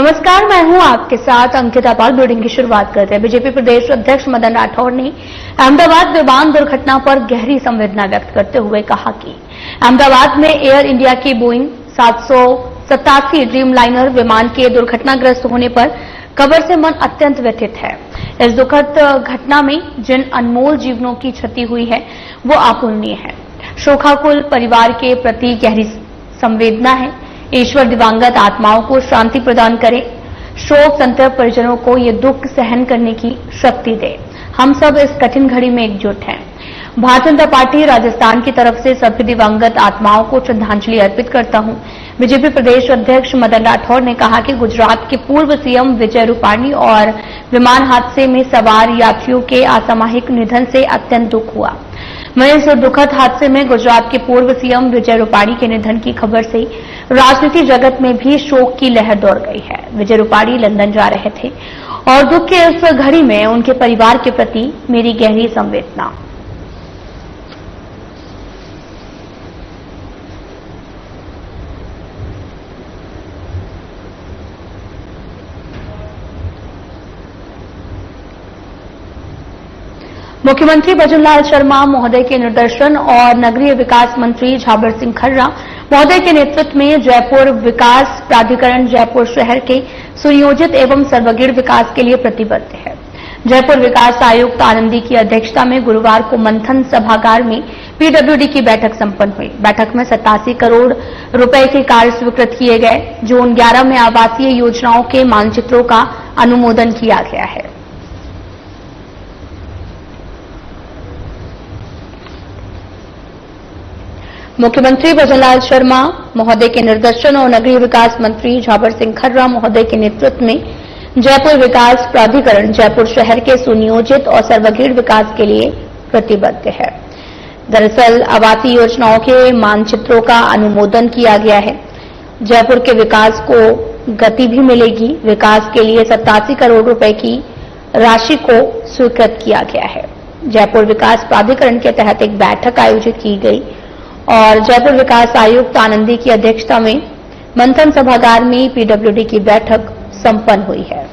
नमस्कार, मैं हूं आपके साथ अंकिता पाल। ब्रीडिंग की शुरुआत करते हैं। बीजेपी प्रदेश अध्यक्ष मदन राठौड़ ने अहमदाबाद विमान दुर्घटना पर गहरी संवेदना व्यक्त करते हुए कहा कि अहमदाबाद में एयर इंडिया की बोइंग 787 ड्रीम लाइनर विमान के दुर्घटनाग्रस्त होने पर खबर से मन अत्यंत व्यथित है। इस दुखद घटना में जिन अनमोल जीवनों की क्षति हुई है वो अपूरणीय है। शोकाकुल परिवार के प्रति गहरी संवेदना है। ईश्वर दिवंगत आत्माओं को शांति प्रदान करे। शोक संतप्त परिजनों को ये दुख सहन करने की शक्ति दे। हम सब इस कठिन घड़ी में एकजुट हैं। भारतीय जनता पार्टी राजस्थान की तरफ से सभी दिवंगत आत्माओं को श्रद्धांजलि अर्पित करता हूं। बीजेपी प्रदेश अध्यक्ष मदन राठौड़ ने कहा कि गुजरात के पूर्व सीएम विजय रूपाणी और विमान हादसे में सवार यात्रियों के असामयिक निधन से अत्यंत दुख हुआ। वहीं इस दुखद हादसे में गुजरात के पूर्व सीएम विजय रूपाणी के निधन की खबर से राजनीति जगत में भी शोक की लहर दौड़ गई है। विजय रूपाणी लंदन जा रहे थे और दुख के इस घड़ी में उनके परिवार के प्रति मेरी गहरी संवेदना। मुख्यमंत्री भजनलाल शर्मा महोदय के निर्देशन और नगरीय विकास मंत्री झाबर सिंह खर्रा महोदय के नेतृत्व में जयपुर विकास प्राधिकरण जयपुर शहर के सुनियोजित एवं सर्वगीण विकास के लिए प्रतिबद्ध है। जयपुर विकास आयुक्त आनंदी की अध्यक्षता में गुरुवार को मंथन सभागार में पीडब्ल्यूडी की बैठक संपन्न हुई। बैठक में 87 करोड़ रुपए के कार्य स्वीकृत किए गए। जोन 11 में आवासीय योजनाओं के मानचित्रों का अनुमोदन किया गया है। मुख्यमंत्री भजनलाल शर्मा महोदय के निर्देशन और नगरीय विकास मंत्री झाबर सिंह खर्रा महोदय के नेतृत्व में जयपुर विकास प्राधिकरण जयपुर शहर के सुनियोजित और सर्वगीण विकास के लिए प्रतिबद्ध है। दरअसल आवासीय योजनाओं के मानचित्रों का अनुमोदन किया गया है। जयपुर के विकास को गति भी मिलेगी। विकास के लिए 87 करोड़ रुपए की राशि को स्वीकृत किया गया है। जयपुर विकास प्राधिकरण के तहत एक बैठक आयोजित की गई और जयपुर विकास आयुक्त आनंदी की अध्यक्षता में मंथन सभागार में पीडब्ल्यूडी की बैठक संपन्न हुई है।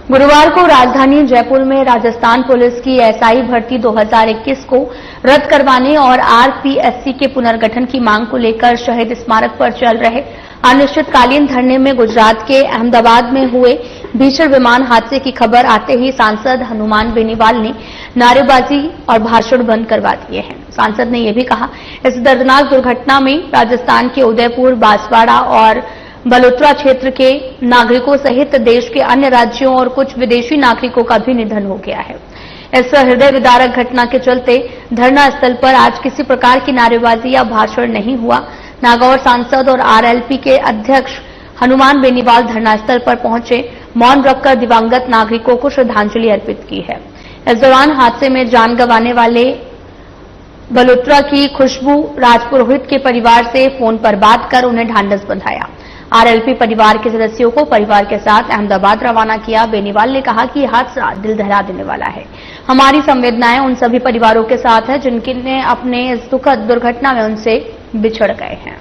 गुरुवार को राजधानी जयपुर में राजस्थान पुलिस की एसआई भर्ती 2021 को रद्द करवाने और आरपीएससी के पुनर्गठन की मांग को लेकर शहीद स्मारक पर चल रहे अनिश्चितकालीन धरने में गुजरात के अहमदाबाद में हुए भीषण विमान हादसे की खबर आते ही सांसद हनुमान बेनीवाल ने नारेबाजी और भाषण बंद करवा दिए हैं। सांसद ने यह भी कहा, इस दर्दनाक दुर्घटना में राजस्थान के उदयपुर, बांसवाड़ा और बलोत्रा क्षेत्र के नागरिकों सहित देश के अन्य राज्यों और कुछ विदेशी नागरिकों का भी निधन हो गया है। इस हृदय विदारक घटना के चलते धरना स्थल पर आज किसी प्रकार की नारेबाजी या भाषण नहीं हुआ। नागौर सांसद और आरएलपी के अध्यक्ष हनुमान बेनीवाल धरना स्थल पर पहुंचे, मौन रखकर दिवंगत नागरिकों को श्रद्धांजलि अर्पित की है। इस दौरान हादसे में जान गंवाने वाले बलोत्रा की खुशबू राजपुरोहित के परिवार से फोन पर बात कर उन्हें ढांढस बंधाया। आरएलपी परिवार के सदस्यों को परिवार के साथ अहमदाबाद रवाना किया। बेनीवाल ने कहा कि यह हादसा दिल दहला देने वाला है। हमारी संवेदनाएं उन सभी परिवारों के साथ है जिनके अपने इस दुखद दुर्घटना में उनसे बिछड़ गए हैं।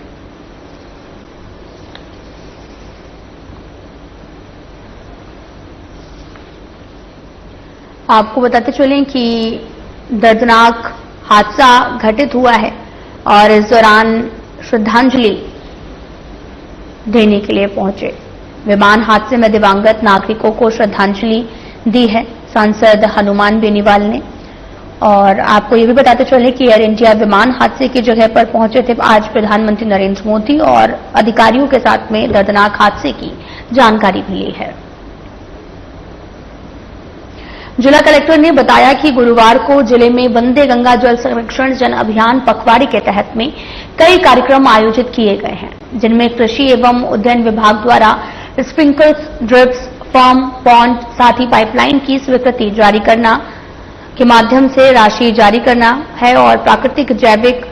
आपको बताते चलें कि दर्दनाक हादसा घटित हुआ है और इस दौरान श्रद्धांजलि देने के लिए पहुंचे। विमान हादसे में दिवंगत नागरिकों को श्रद्धांजलि दी है सांसद हनुमान बेनीवाल ने। और आपको ये भी बताते चले कि एयर इंडिया विमान हादसे की जगह पर पहुंचे थे आज प्रधानमंत्री नरेंद्र मोदी और अधिकारियों के साथ में दर्दनाक हादसे की जानकारी भी ली है। जिला कलेक्टर ने बताया कि गुरुवार को जिले में वंदे गंगा जल संरक्षण जन अभियान पखवाड़ी के तहत में कई कार्यक्रम आयोजित किए गए हैं, जिनमें कृषि एवं उद्यान विभाग द्वारा स्प्रिंकलर्स, ड्रिप्स, फॉर्म, पॉन्ड, साथ ही पाइपलाइन की स्वीकृति जारी करना के माध्यम से राशि जारी करना है और प्राकृतिक, जैविक,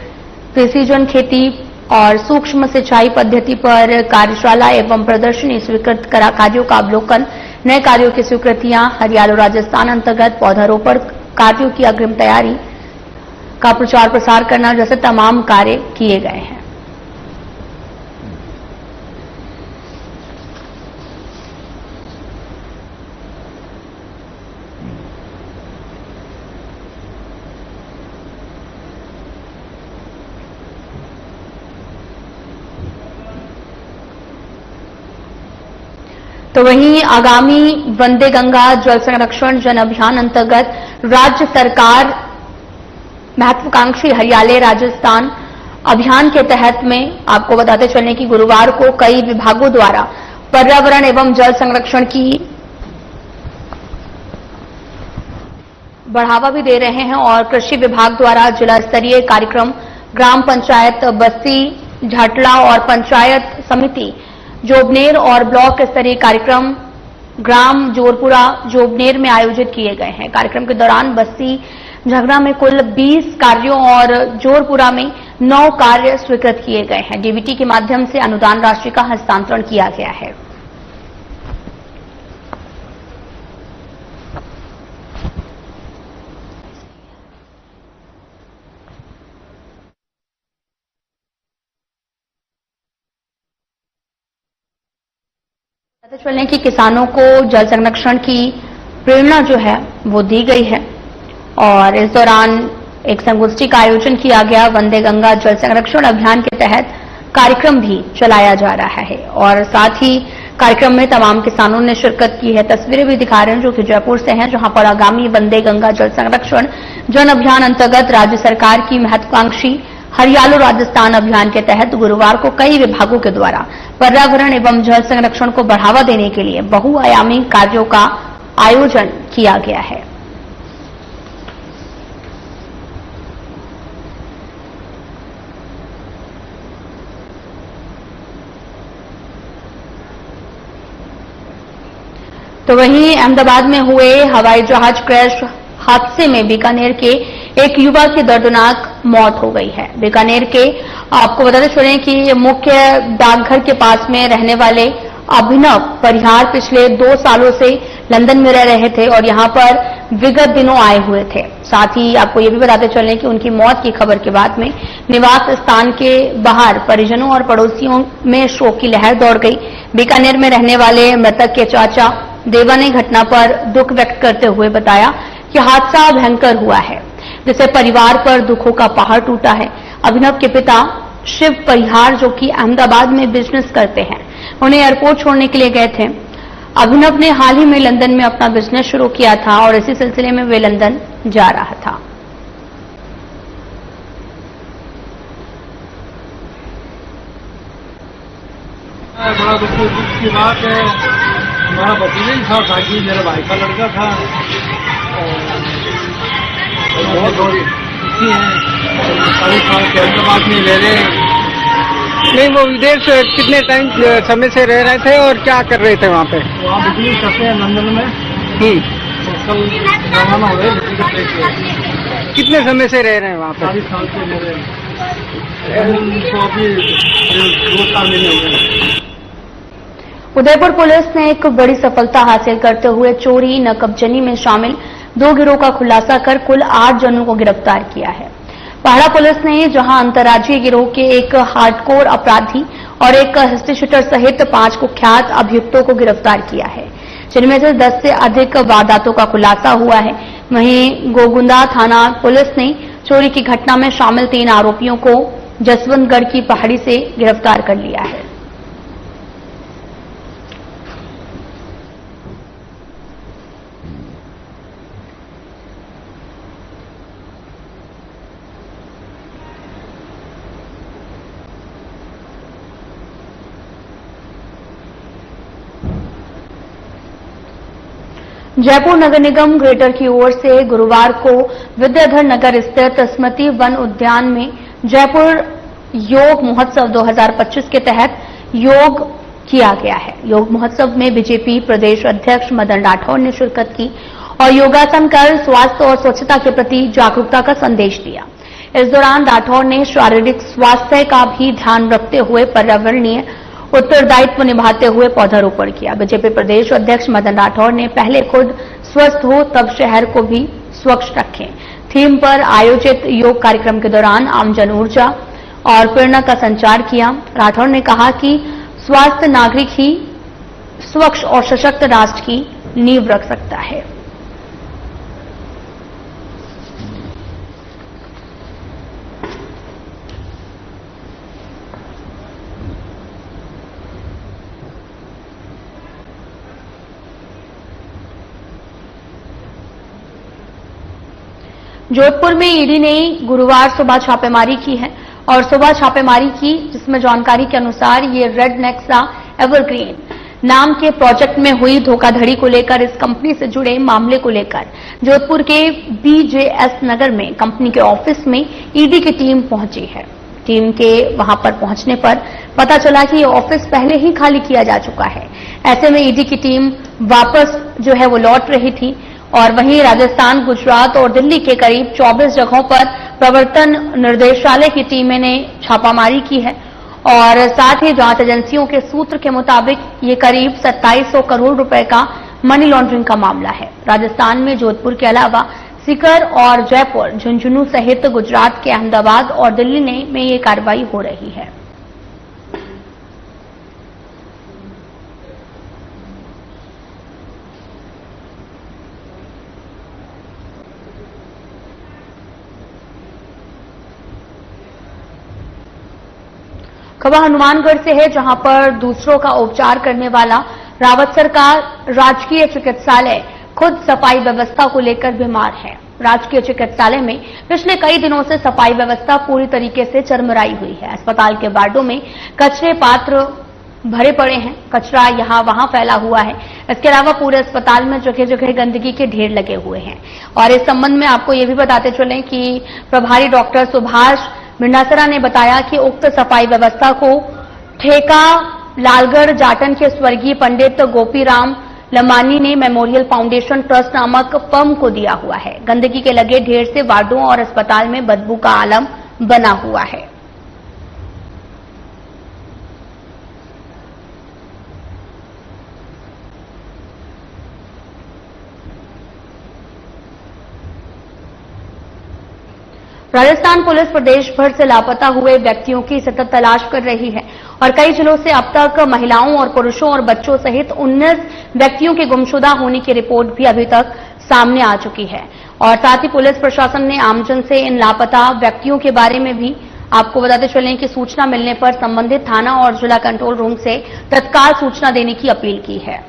प्रिसीजन खेती और सूक्ष्म सिंचाई पद्धति पर कार्यशाला एवं प्रदर्शनी, स्वीकृत कार्यों का अवलोकन, नए कार्यों की स्वीकृतियां, हरियाणा राजस्थान अंतर्गत पौधारोपण कार्यों की अग्रिम तैयारी का प्रचार प्रसार करना जैसे तमाम कार्य किए गए हैं। तो वहीं आगामी वंदे गंगा जल संरक्षण जन अभियान अंतर्गत राज्य सरकार महत्वाकांक्षी हरियाले राजस्थान अभियान के तहत में आपको बताते चलने की गुरुवार को कई विभागों द्वारा पर्यावरण एवं जल संरक्षण की बढ़ावा भी दे रहे हैं और कृषि विभाग द्वारा जिला स्तरीय कार्यक्रम ग्राम पंचायत बस्ती झाटला और पंचायत समिति जोबनेर और ब्लॉक स्तरीय कार्यक्रम ग्राम जोरपुरा जोबनेर में आयोजित किए गए हैं। कार्यक्रम के दौरान बस्ती झगड़ा में कुल 20 कार्यों और जोरपुरा में 9 कार्य स्वीकृत किए गए हैं। डीबीटी के माध्यम से अनुदान राशि का हस्तांतरण किया गया है। पता चलने की किसानों को जल संरक्षण की प्रेरणा जो है वो दी गई है और इस दौरान एक संगोष्ठी का आयोजन किया गया। वंदे गंगा जल संरक्षण अभियान के तहत कार्यक्रम भी चलाया जा रहा है और साथ ही कार्यक्रम में तमाम किसानों ने शिरकत की है। तस्वीरें भी दिखा रहे हैं जो कि जयपुर से हैं, जहां पर आगामी वंदे गंगा जल संरक्षण जन अभियान अंतर्गत राज्य सरकार की महत्वाकांक्षी हरियालो राजस्थान अभियान के तहत गुरुवार को कई विभागों के द्वारा पर्यावरण एवं जल संरक्षण को बढ़ावा देने के लिए बहुआयामी कार्यों का आयोजन किया गया है। तो वहीं अहमदाबाद में हुए हवाई जहाज क्रैश हादसे में बीकानेर के एक युवक की दर्दनाक मौत हो गई है। बीकानेर के आपको बताते चलें कि मुख्य डाकघर के पास में रहने वाले अभिनव परिहार पिछले 2 सालों से लंदन में रह रहे थे और यहां पर विगत दिनों आए हुए थे। साथ ही आपको ये भी बताते चलें कि उनकी मौत की खबर के बाद में निवास स्थान के बाहर परिजनों और पड़ोसियों में शोक की लहर दौड़ गई। बीकानेर में रहने वाले मृतक के चाचा देवा ने घटना पर दुख व्यक्त करते हुए बताया कि हादसा भयंकर हुआ है जिससे परिवार पर दुखों का पहाड़ टूटा है। अभिनव के पिता शिव परिहार जो कि अहमदाबाद में बिजनेस करते हैं, उन्हें एयरपोर्ट छोड़ने के लिए गए थे। अभिनव ने हाल ही में लंदन में अपना बिजनेस शुरू किया था और इसी सिलसिले में वे लंदन जा रहा था। बड़ा दुख की बात है। हमारा भतीजा ही था ताकि मेरे भाई का लड़का था बहुत दुखी है। सारी अहमदाबाद में ले रहे नहीं, वो विदेश कितने टाइम समय से रह रहे थे और क्या कर रहे थे वहाँ पे? वहाँ बिजली करते हैं लंदन में। तो कल रवाना हो रहे। कितने समय से रह रहे हैं वहाँ पे? 40 साल से रह रहे हैं। तो अभी 2 साल में हो गए। उदयपुर पुलिस ने एक बड़ी सफलता हासिल करते हुए चोरी नकबजनी में शामिल 2 गिरोह का खुलासा कर कुल 8 जनों को गिरफ्तार किया है। पहाड़ा पुलिस ने जहां अंतर्राज्यीय गिरोह के एक हार्डकोर अपराधी और एक हिस्ट्री शूटर सहित 5 कुख्यात अभियुक्तों को गिरफ्तार किया है, जिनमें से 10 से अधिक वारदातों का खुलासा हुआ है। वहीं गोगुंदा थाना पुलिस ने चोरी की घटना में शामिल 3 आरोपियों को जसवंतगढ़ की पहाड़ी से गिरफ्तार कर लिया है। जयपुर नगर निगम ग्रेटर की ओर से गुरुवार को विद्याधर नगर स्थित स्मृति वन उद्यान में जयपुर योग महोत्सव 2025 के तहत योग किया गया है। योग महोत्सव में बीजेपी प्रदेश अध्यक्ष मदन राठौर ने शिरकत की और योगासन कर स्वास्थ्य और स्वच्छता के प्रति जागरूकता का संदेश दिया। इस दौरान राठौर ने शारीरिक स्वास्थ्य का भी ध्यान रखते हुए पर्यावरणीय उत्तरदायित्व निभाते हुए पौधारोपण किया। बीजेपी प्रदेश अध्यक्ष मदन राठौर ने पहले खुद स्वस्थ हो तब शहर को भी स्वच्छ रखें थीम पर आयोजित योग कार्यक्रम के दौरान आमजन ऊर्जा और प्रेरणा का संचार किया। राठौड़ ने कहा कि स्वस्थ नागरिक ही स्वच्छ और सशक्त राष्ट्र की नींव रख सकता है। जोधपुर में ईडी ने गुरुवार सुबह छापेमारी की है और सुबह छापेमारी की जिसमें जानकारी के अनुसार ये रेड नेक्सा एवरग्रीन नाम के प्रोजेक्ट में हुई धोखाधड़ी को लेकर इस कंपनी से जुड़े मामले को लेकर जोधपुर के बीजेएस नगर में कंपनी के ऑफिस में ईडी की टीम पहुंची है। टीम के वहां पर पहुंचने पर पता चला कि ये ऑफिस पहले ही खाली किया जा चुका है। ऐसे में ईडी की टीम वापस जो है वो लौट रही थी और वहीं राजस्थान, गुजरात और दिल्ली के करीब 24 जगहों पर प्रवर्तन निर्देशालय की टीमें ने छापामारी की है और साथ ही जांच एजेंसियों के सूत्र के मुताबिक ये करीब 2700 करोड़ रुपए का मनी लॉन्ड्रिंग का मामला है। राजस्थान में जोधपुर के अलावा सीकर और जयपुर, झुंझुनू सहित गुजरात के अहमदाबाद और दिल्ली में ये कार्रवाई हो रही है। खबर हनुमानगढ़ से है, जहां पर दूसरों का उपचार करने वाला रावतसर का राजकीय चिकित्सालय खुद सफाई व्यवस्था को लेकर बीमार है। राजकीय चिकित्सालय में पिछले कई दिनों से सफाई व्यवस्था पूरी तरीके से चरमराई हुई है। अस्पताल के वार्डों में कचरे पात्र भरे पड़े हैं, कचरा यहां वहां फैला हुआ है। इसके अलावा पूरे अस्पताल में जगह जगह गंदगी के ढेर लगे हुए हैं। और इस संबंध में आपको ये भी बताते चलें कि प्रभारी डॉक्टर सुभाष मिंडासरा ने बताया कि उक्त सफाई व्यवस्था को ठेका लालगढ़ जाटन के स्वर्गीय पंडित गोपीराम लमानी ने मेमोरियल फाउंडेशन ट्रस्ट नामक फर्म को दिया हुआ है। गंदगी के लगे ढेर से वार्डों और अस्पताल में बदबू का आलम बना हुआ है। राजस्थान पुलिस प्रदेश भर से लापता हुए व्यक्तियों की सतत तलाश कर रही है और कई जिलों से अब तक महिलाओं और पुरुषों और बच्चों सहित 19 व्यक्तियों के गुमशुदा होने की रिपोर्ट भी अभी तक सामने आ चुकी है। और साथ ही पुलिस प्रशासन ने आमजन से इन लापता व्यक्तियों के बारे में भी आपको बताते चलें कि सूचना मिलने पर संबंधित थाना और जिला कंट्रोल रूम से तत्काल सूचना देने की अपील की है।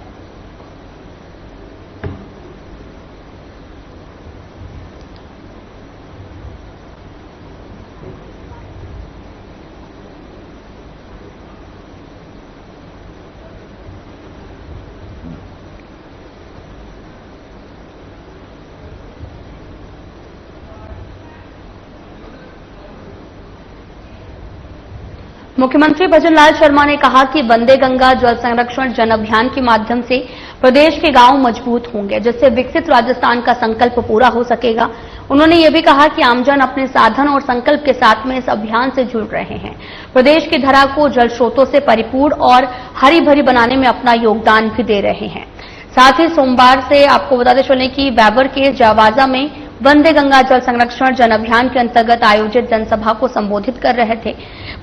मुख्यमंत्री भजनलाल शर्मा ने कहा कि वंदे गंगा जल संरक्षण जन अभियान के माध्यम से प्रदेश के गांव मजबूत होंगे, जिससे विकसित राजस्थान का संकल्प पूरा हो सकेगा। उन्होंने ये भी कहा कि आमजन अपने साधन और संकल्प के साथ में इस अभियान से जुड़ रहे हैं। प्रदेश की धरा को जल स्रोतों से परिपूर्ण और हरी भरी बनाने में अपना योगदान भी दे रहे हैं। साथ ही सोमवार से आपको बताते चलें कि बैबर के जावाजा में वंदे गंगा जल संरक्षण जन अभियान के अंतर्गत आयोजित जनसभा को संबोधित कर रहे थे।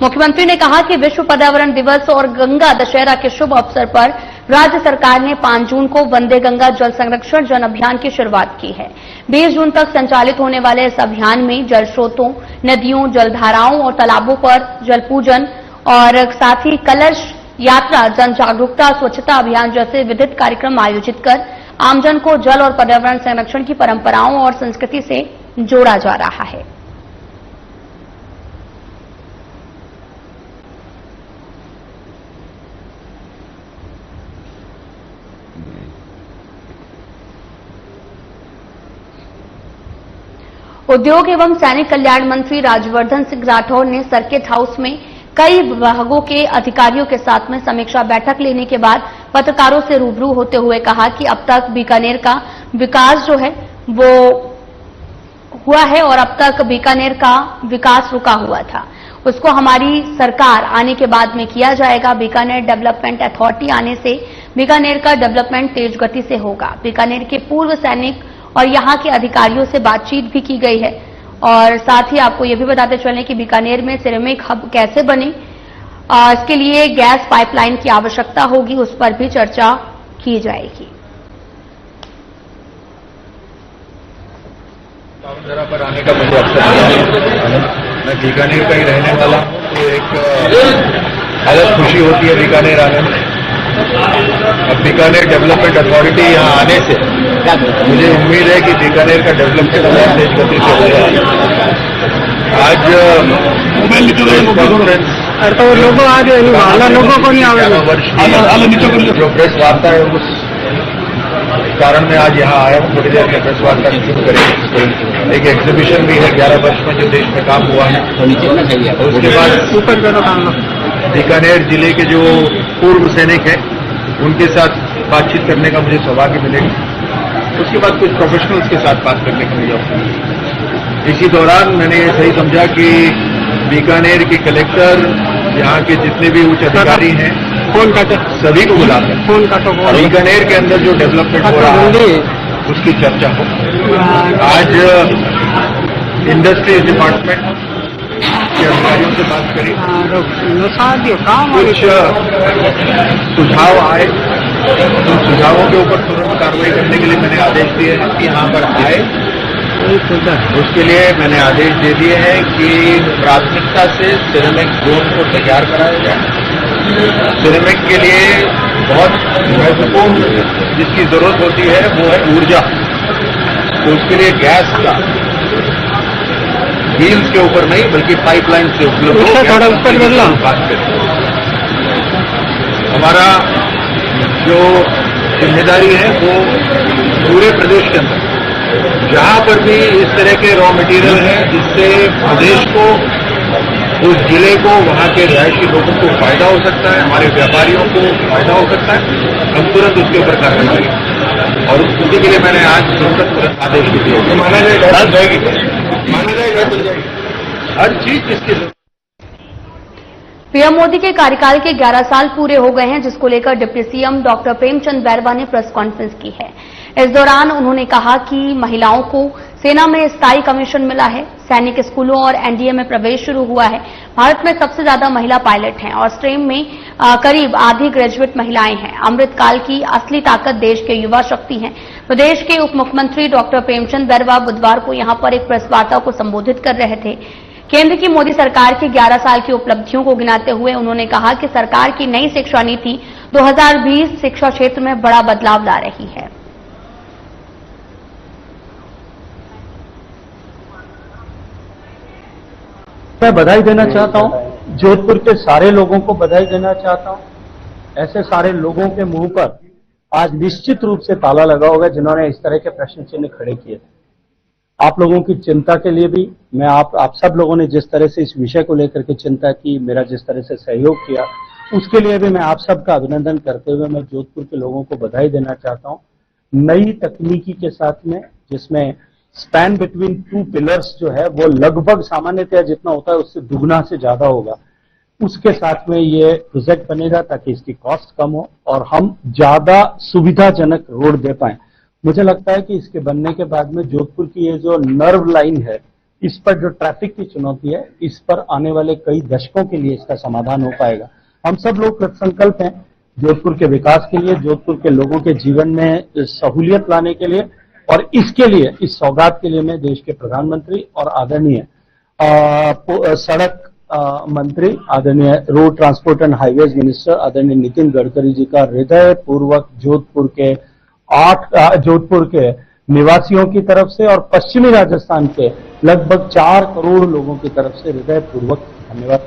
मुख्यमंत्री ने कहा कि विश्व पर्यावरण दिवस और गंगा दशहरा के शुभ अवसर पर राज्य सरकार ने 5 जून को वंदे गंगा जल संरक्षण जन अभियान की शुरुआत की है। 20 जून तक संचालित होने वाले इस अभियान में जल स्रोतों, नदियों, जलधाराओं और तालाबों पर जल पूजन और साथ ही कलश यात्रा, जन जागरूकता, स्वच्छता अभियान जैसे विविध कार्यक्रम आयोजित कर आमजन को जल और पर्यावरण संरक्षण की परंपराओं और संस्कृति से जोड़ा जा रहा है। उद्योग एवं सैनिक कल्याण मंत्री राज्यवर्धन सिंह राठौड़ ने सर्किट हाउस में कई विभागों के अधिकारियों के साथ में समीक्षा बैठक लेने के बाद पत्रकारों से रूबरू होते हुए कहा कि अब तक बीकानेर का विकास जो है वो हुआ है और अब तक बीकानेर का विकास रुका हुआ था, उसको हमारी सरकार आने के बाद में किया जाएगा। बीकानेर डेवलपमेंट अथॉरिटी आने से बीकानेर का डेवलपमेंट तेज गति से होगा। बीकानेर के पूर्व सैनिक और यहां के अधिकारियों से बातचीत भी की गई है। और साथ ही आपको ये भी बताते चलें कि बीकानेर में सिरेमिक हब कैसे बने, इसके लिए गैस पाइपलाइन की आवश्यकता होगी, उस पर भी चर्चा की जाएगी। जरा पर आने का मुझे अवसर मिला। मैं बीकानेर का ही रहने वाला हूँ, तो एक अलग खुशी होती है बीकानेर आने में। अब बीकानेर डेवलपमेंट अथॉरिटी यहाँ आने से मुझे उम्मीद है कि बीकानेर का डेवलपमेंट बहुत तेज गति से हो जाएगा। आज तो लोगों आज लोगों को नहीं आवेगा वर्ष जो प्रेस वार्ता है उस कारण मैं आज यहाँ आया हूँ। थोड़ी देर में प्रेस वार्ता शुरू करेंगे। एक एग्जीबिशन भी है 11 वर्ष में जो देश में काम हुआ है। उसके बाद बीकानेर जिले के जो पूर्व सैनिक हैं उनके साथ बातचीत करने का मुझे सौभाग्य मिलेगा। उसके बाद कुछ प्रोफेशनल्स के साथ बात करने का मुझे अवसर मिलेगा। इसी दौरान मैंने ये सही समझा कि बीकानेर के कलेक्टर, यहाँ के जितने भी उच्च अधिकारी हैं, फोन का सभी को बुलाकर फोन का तो बीकानेर के अंदर जो डेवलपमेंट हो रहा है उसकी चर्चा हो। आज इंडस्ट्रीज डिपार्टमेंट के अधिकारियों से बात करी, कुछ सुझाव आए। उन सुझावों के ऊपर तुरंत कार्रवाई करने के लिए मैंने आदेश दिए हैं कि यहाँ पर आए। उसके लिए मैंने आदेश दे दिए हैं कि प्राथमिकता से सिरेमिक जोन को तैयार कराया जाए। सिरेमिक के लिए बहुत महत्वपूर्ण जिसकी जरूरत होती है वो है ऊर्जा। तो उसके लिए गैस का व्हील्स के ऊपर नहीं बल्कि पाइपलाइन से उपलब्ध बात करें। हमारा जो जिम्मेदारी है वो पूरे प्रदेश के अंदर जहां पर भी इस तरह के रॉ मटेरियल हैं जिससे प्रदेश को, उस जिले को, वहां के रिहायशी लोगों को फायदा हो सकता है, हमारे व्यापारियों को फायदा हो सकता है, हम तुरंत उसके ऊपर कार्रवाई करेंगे। और उसी के लिए मैंने आज तुरंत आदेश दिए। माना जाएगा हर चीज जिसकी जरूरत। पीएम मोदी के कार्यकाल के 11 साल पूरे हो गए हैं, जिसको लेकर deputy CM doctor Premchand Bairwa ने प्रेस कॉन्फ्रेंस की है। इस दौरान उन्होंने कहा कि महिलाओं को सेना में स्थायी कमीशन मिला है, सैनिक स्कूलों और एनडीए में प्रवेश शुरू हुआ है। भारत में सबसे ज्यादा महिला पायलट हैं और स्ट्रीम में करीब आधी ग्रेजुएट महिलाएं हैं। अमृतकाल की असली ताकत देश के युवा शक्ति हैं। प्रदेश के उप मुख्यमंत्री डॉक्टर प्रेमचंद बैरवा बुधवार को यहां पर एक प्रेस वार्ता को संबोधित कर रहे थे। केंद्र की मोदी सरकार की 11 साल की उपलब्धियों को गिनाते हुए उन्होंने कहा कि सरकार की नई शिक्षा नीति 2020 शिक्षा क्षेत्र में बड़ा बदलाव ला रही है। मैं बधाई देना चाहता हूं, जोधपुर के सारे लोगों को बधाई देना चाहता हूं। ऐसे सारे लोगों के मुंह पर आज निश्चित रूप से ताला लगा होगा जिन्होंने इस तरह के प्रश्न चिन्ह खड़े किए थे। आप लोगों की चिंता के लिए भी मैं आप सब लोगों ने जिस तरह से इस विषय को लेकर के चिंता की, मेरा जिस तरह से सहयोग किया, उसके लिए भी मैं आप सबका अभिनंदन करते हुए मैं जोधपुर के लोगों को बधाई देना चाहता हूं। नई तकनीकी के साथ में, जिसमें स्पैन बिटवीन 2 पिलर्स जो है वो लगभग सामान्यतः जितना होता है उससे दुगना से ज्यादा होगा, उसके साथ में ये प्रोजेक्ट बनेगा ताकि इसकी कॉस्ट कम हो और हम ज्यादा सुविधाजनक रोड दे पाएं। मुझे लगता है कि इसके बनने के बाद में जोधपुर की ये जो नर्व लाइन है, इस पर जो ट्रैफिक की चुनौती है, इस पर आने वाले कई दशकों के लिए इसका समाधान हो पाएगा। हम सब लोग कृतसंकल्प हैं जोधपुर के विकास के लिए, जोधपुर के लोगों के जीवन में सहूलियत लाने के लिए, और इसके लिए, इस सौगात के लिए मैं देश के प्रधानमंत्री और आदरणीय सड़क मंत्री, आदरणीय road transport and highways minister आदरणीय नितिन गडकरी जी का हृदय पूर्वक जोधपुर के निवासियों की तरफ से और पश्चिमी राजस्थान के लगभग 4 करोड़ लोगों की तरफ से हृदय पूर्वक धन्यवाद।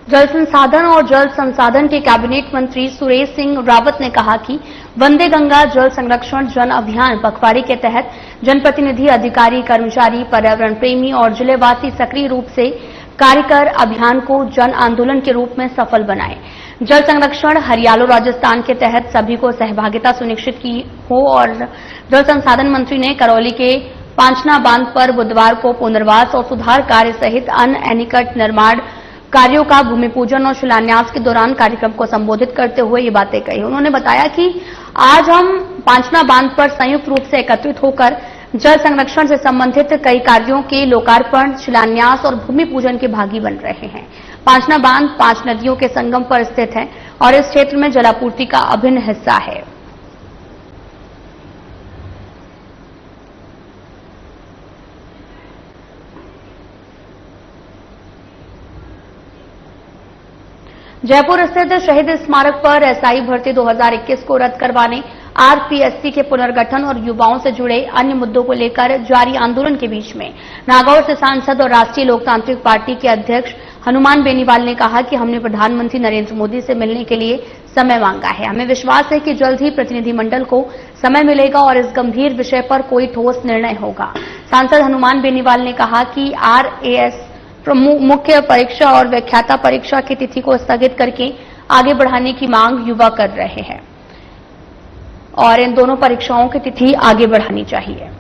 जल संसाधन और जल संसाधन के कैबिनेट मंत्री सुरेश सिंह रावत ने कहा कि वंदे गंगा जल संरक्षण जन अभियान पखवाड़े के तहत जनप्रतिनिधि, अधिकारी, कर्मचारी, पर्यावरण प्रेमी और जिलेवासी सक्रिय रूप से कार्य कर अभियान को जन आंदोलन के रूप में सफल बनाएं। जल संरक्षण हरियालो राजस्थान के तहत सभी को सहभागिता सुनिश्चित की हो। और जल संसाधन मंत्री ने करौली के पांचना बांध पर बुधवार को पुनर्वास और सुधार कार्य सहित अन्य एनीकट निर्माण कार्यों का भूमि पूजन और शिलान्यास के दौरान कार्यक्रम को संबोधित करते हुए ये बातें कही। उन्होंने बताया कि आज हम पांचना बांध पर संयुक्त रूप से एकत्रित होकर जल संरक्षण से संबंधित कई कार्यों के लोकार्पण, शिलान्यास और भूमि पूजन के भागी बन रहे हैं। पांचना बांध 5 नदियों के संगम पर स्थित है और इस क्षेत्र में जलापूर्ति का अभिन्न हिस्सा है। जयपुर स्थित शहीद स्मारक पर एसआई भर्ती 2021 को रद्द करवाने, आरपीएससी के पुनर्गठन और युवाओं से जुड़े अन्य मुद्दों को लेकर जारी आंदोलन के बीच में नागौर से सांसद और राष्ट्रीय लोकतांत्रिक पार्टी के अध्यक्ष हनुमान बेनीवाल ने कहा कि हमने प्रधानमंत्री नरेंद्र मोदी से मिलने के लिए समय मांगा है। हमें विश्वास है कि जल्द ही प्रतिनिधिमंडल को समय मिलेगा और इस गंभीर विषय पर कोई ठोस निर्णय होगा। सांसद हनुमान बेनीवाल ने कहा कि आरएएस मुख्य परीक्षा और व्याख्याता परीक्षा की तिथि को स्थगित करके आगे बढ़ाने की मांग युवा कर रहे हैं और इन दोनों परीक्षाओं की तिथि आगे बढ़ानी चाहिए।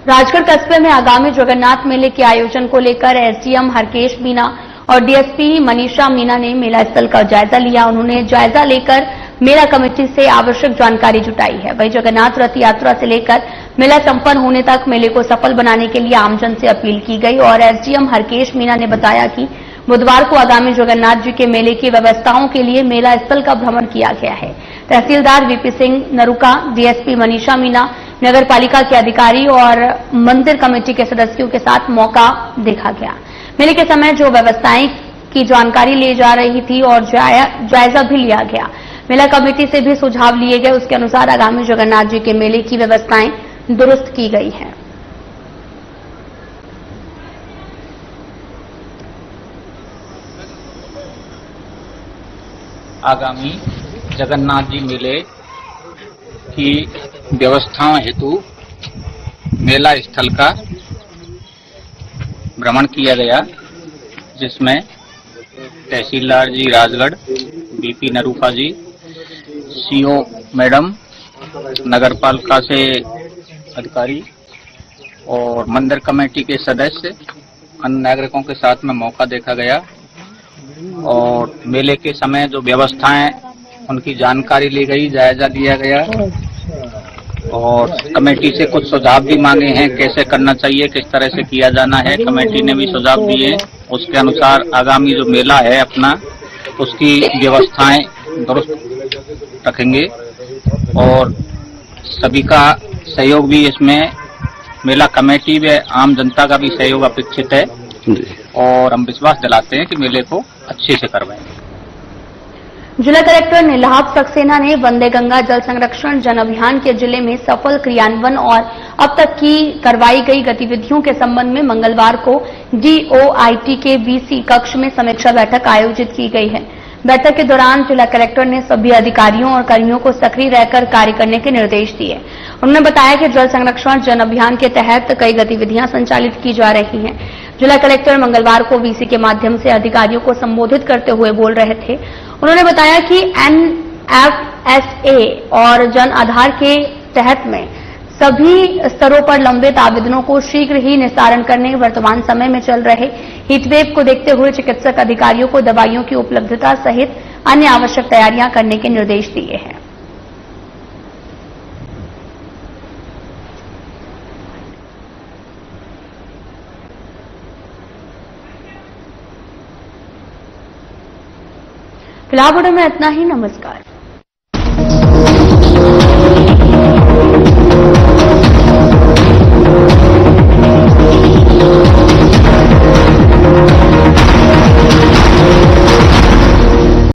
राजगढ़ कस्बे में आगामी जगन्नाथ मेले के आयोजन को लेकर एसडीएम हरकेश मीना और डीएसपी मनीषा मीना ने मेला स्थल का जायजा लिया। उन्होंने जायजा लेकर मेला कमेटी से आवश्यक जानकारी जुटाई है। वहीं जगन्नाथ रथ यात्रा से लेकर मेला संपन्न होने तक मेले को सफल बनाने के लिए आमजन से अपील की गई और एसडीएम हरकेश मीना ने बताया कि बुधवार को आगामी जगन्नाथ जी के मेले की व्यवस्थाओं के लिए मेला स्थल का भ्रमण किया गया है। तहसीलदार वीपी सिंह नरुका, डीएसपी मनीषा मीना, नगर पालिका के अधिकारी और मंदिर कमेटी के सदस्यों के साथ मौका देखा गया। मेले के समय जो व्यवस्थाएं की जानकारी ली जा रही थी और जायजा भी लिया गया। मेला कमेटी से भी सुझाव लिए गए। उसके अनुसार आगामी जगन्नाथ जी के मेले की व्यवस्थाएं दुरुस्त की गई हैं। आगामी जगन्नाथ जी मेले की व्यवस्थाओं हेतु मेला स्थल का भ्रमण किया गया, जिसमें तहसीलदार जी राजगढ़, बीपी नरूफा जी, सीओ मैडम, नगर पालिका से अधिकारी और मंदिर कमेटी के सदस्य, अन्य नागरिकों के साथ में मौका देखा गया और मेले के समय जो व्यवस्थाएं उनकी जानकारी ली गई, जायजा लिया गया और कमेटी से कुछ सुझाव भी मांगे हैं, कैसे करना चाहिए, किस तरह से किया जाना है। कमेटी ने भी सुझाव दिए। उसके अनुसार आगामी जो मेला है अपना, उसकी व्यवस्थाएं दुरुस्त रखेंगे और सभी का सहयोग भी, इसमें मेला कमेटी व आम जनता का भी सहयोग अपेक्षित है और हम विश्वास दिलाते हैं कि मेले को अच्छे से करवाएंगे। जिला कलेक्टर नीलाभ सक्सेना ने वंदे गंगा जल संरक्षण जन अभियान के जिले में सफल क्रियान्वयन और अब तक की करवाई गई गतिविधियों के संबंध में मंगलवार को डीओआईटी के वीसी कक्ष में समीक्षा बैठक आयोजित की गई है। बैठक के दौरान जिला कलेक्टर ने सभी अधिकारियों और कर्मियों को सक्रिय रहकर कार्य करने के निर्देश दिए। उन्होंने बताया कि जल संरक्षण जन अभियान के तहत कई गतिविधियां संचालित की जा रही हैं। जिला कलेक्टर मंगलवार को वीसी के माध्यम से अधिकारियों को संबोधित करते हुए बोल रहे थे। उन्होंने बताया कि एनएफएसए और जन आधार के तहत में सभी स्तरों पर लंबित आवेदनों को शीघ्र ही निस्तारण करने, वर्तमान समय में चल रहे हीटवेव को देखते हुए चिकित्सक अधिकारियों को दवाइयों की उपलब्धता सहित अन्य आवश्यक तैयारियां करने के निर्देश दिए हैं। फिलहाल वीडियो में इतना ही। नमस्कार।